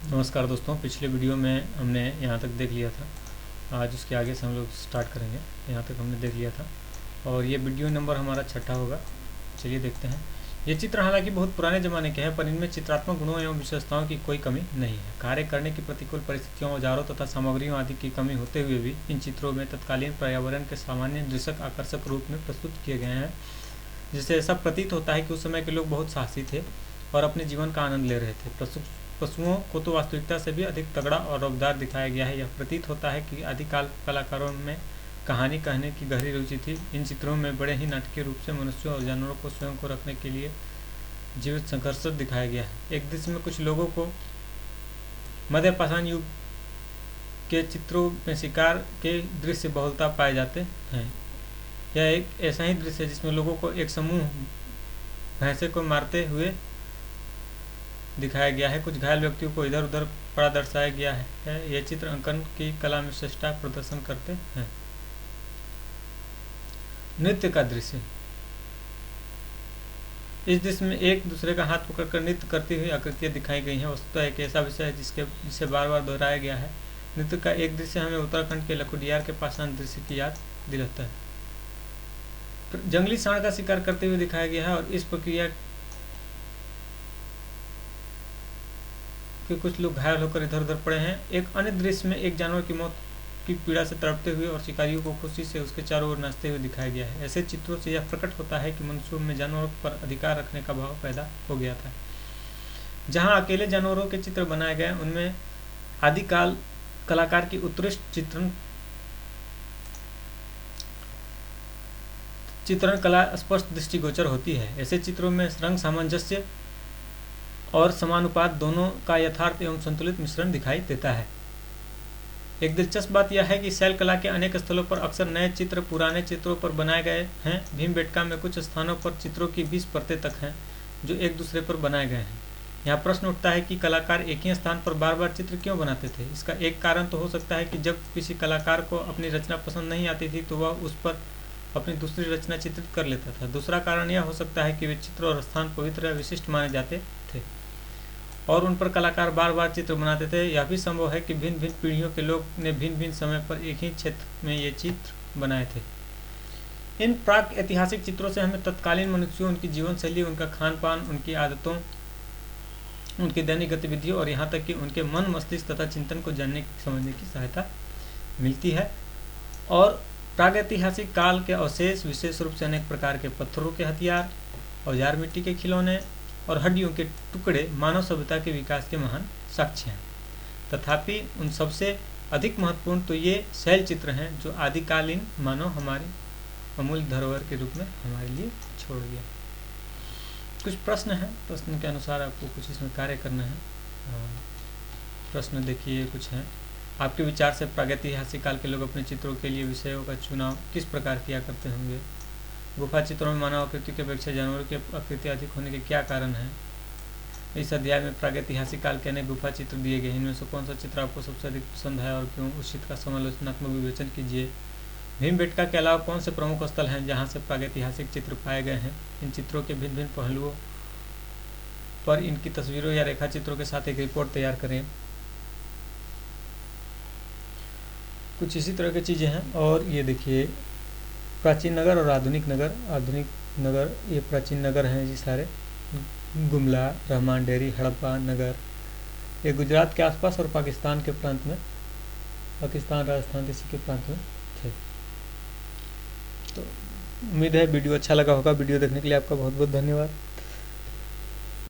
नमस्कार दोस्तों, पिछले वीडियो में हमने यहाँ तक देख लिया था। आज उसके आगे से हम लोग स्टार्ट करेंगे। यहाँ तक हमने देख लिया था और ये वीडियो नंबर हमारा 6ठा होगा। चलिए देखते हैं। ये चित्र हालांकि बहुत पुराने ज़माने के हैं, पर इनमें चित्रात्मक गुणों एवं विशेषताओं की कोई कमी नहीं है। कार्य करने की प्रतिकूल परिस्थितियों, औजारों तथा सामग्रियों आदि की कमी होते हुए भी इन चित्रों में तत्कालीन पर्यावरण के सामान्य दृश्य आकर्षक रूप में प्रस्तुत किए गए हैं, जिससे ऐसा प्रतीत होता है कि उस समय के लोग बहुत साहसी थे और अपने जीवन का आनंद ले रहे थे। पशुओं को तो वास्तविकता से भी अधिक तगड़ा और रौबदार दिखाया गया है। यह प्रतीत होता है कि आदिकाल कलाकारों में कहानी कहने की गहरी रुचि थी। इन चित्रों में बड़े ही नाटकीय रूप से मनुष्यों और जानवरों को स्वयं को रखने के लिए जीवित संघर्ष दिखाया गया है। एक दृश्य में कुछ लोगों को मध्य पाषाण युग के चित्रों में शिकार के दृश्य बहुलता पाए जाते हैं। यह एक ऐसा ही दृश्य है जिसमें लोगों को एक समूह भैंसे को मारते हुए दिखाया गया है। कुछ घायल व्यक्तियों को इधर उधर पड़ा दर्शाया गया है। यह चित्र अंकन की कला में श्रेष्ठता प्रदर्शन करते हैं। नृत्य का दृश्य। इस दृश्य में एक दूसरे का हाथ पकड़कर नृत्य करती हुई आकृतियां दिखाई गई हैं। वस्तुतः एक ऐसा विषय है जिसे बार बार दोहराया गया है। नृत्य का एक दृश्य हमें उत्तराखंड के लखुडियार के पाषाण दृश्य की याद दिलाता है। जंगली सांड का शिकार करते हुए दिखाया गया है और इस प्रक्रिया कि कुछ लोग घायल होकर इधर उधर पड़े हैं। एक अन्य दृश्य में एक जानवर की मौत की पीड़ा से तड़पते हुए और शिकारियों को खुशी से उसके चारों ओर नाचते हुए दिखाया गया है। ऐसे चित्रों से यह प्रकट होता है कि मनुष्यों में जानवरों पर अधिकार रखने का भाव पैदा हो गया था। जहां अकेले जानवरों के चित्र बनाए गए, उनमें आदिकाल कलाकार की उत्कृष्ट चित्रण कला स्पष्ट दृष्टिगोचर होती है। ऐसे चित्रों में रंग सामंजस्य और समानुपात दोनों का यथार्थ एवं संतुलित मिश्रण दिखाई देता है। एक दिलचस्प बात यह है कि शैल कला के अनेक स्थलों पर अक्सर नए चित्र पुराने चित्रों पर बनाए गए हैं। भीमबेटका में कुछ स्थानों पर चित्रों की 20 परतें तक हैं जो एक दूसरे पर बनाए गए हैं। यहाँ प्रश्न उठता है कि कलाकार एक ही स्थान पर बार बार चित्र क्यों बनाते थे। इसका एक कारण तो हो सकता है कि जब किसी कलाकार को अपनी रचना पसंद नहीं आती थी तो वह उस पर अपनी दूसरी रचना चित्रित कर लेता था। दूसरा कारण यह हो सकता है कि वे चित्र और स्थान पवित्र या विशिष्ट माने जाते थे और उन पर कलाकार बार बार चित्र बनाते थे। यह भी संभव है कि भिन्न भिन्न पीढ़ियों के लोग ने भिन्न भिन्न समय पर एक ही क्षेत्र में ये चित्र बनाए थे। इन प्राक ऐतिहासिक चित्रों से हमें तत्कालीन मनुष्यों, उनकी जीवन शैली, उनका खान पान, उनकी आदतों, उनकी दैनिक गतिविधियों और यहाँ तक कि उनके मन, मस्तिष्क तथा चिंतन को जानने समझने की सहायता मिलती है। और प्रागैतिहासिक काल के अवशेष, विशेष रूप से अनेक प्रकार के पत्थरों के हथियार, औजार, मिट्टी के खिलौने और हड्डियों के टुकड़े मानव सभ्यता के विकास के महान साक्ष्य हैं। तथापि उन सबसे अधिक महत्वपूर्ण तो ये शैल चित्र हैं जो आदिकालीन मानव हमारे अमूल्य धरोहर के रूप में हमारे लिए छोड़ गया। कुछ प्रश्न हैं, प्रश्न के अनुसार आपको कुछ इसमें कार्य करना है। प्रश्न देखिए कुछ हैं। आपके विचार से प्रागैतिहासिक काल के लोग अपने चित्रों के लिए विषयों का चुनाव किस प्रकार किया करते होंगे। गुफा चित्रों में मानव आकृति की अपेक्षा जानवरों की आकृति अधिक होने के क्या कारण हैं। इस अध्याय में प्रागैतिहासिक काल के अनेक गुफा चित्र दिए गए। इनमें से कौन सा चित्र आपको सबसे अधिक पसंद है और क्यों। उस चित्र का समालोचनात्मक विवेचन कीजिए। भीमबेटका के अलावा कौन से प्रमुख स्थल हैं जहाँ से प्रागैतिहासिक चित्र पाए गए हैं। इन चित्रों के भिन्न भिन्न पहलुओं पर इनकी तस्वीरों या रेखा चित्रों के साथ एक रिपोर्ट तैयार करें। कुछ इसी तरह की चीज़ें हैं। और ये देखिए, प्राचीन नगर और आधुनिक नगर। आधुनिक नगर, ये प्राचीन नगर हैं जी सारे। गुमला, रहमान डेरी, हड़प्पा नगर, ये गुजरात के आसपास और पाकिस्तान के प्रांत में, पाकिस्तान, राजस्थान इसी के प्रांत में थे। तो उम्मीद है वीडियो अच्छा लगा होगा। वीडियो देखने के लिए आपका बहुत बहुत धन्यवाद।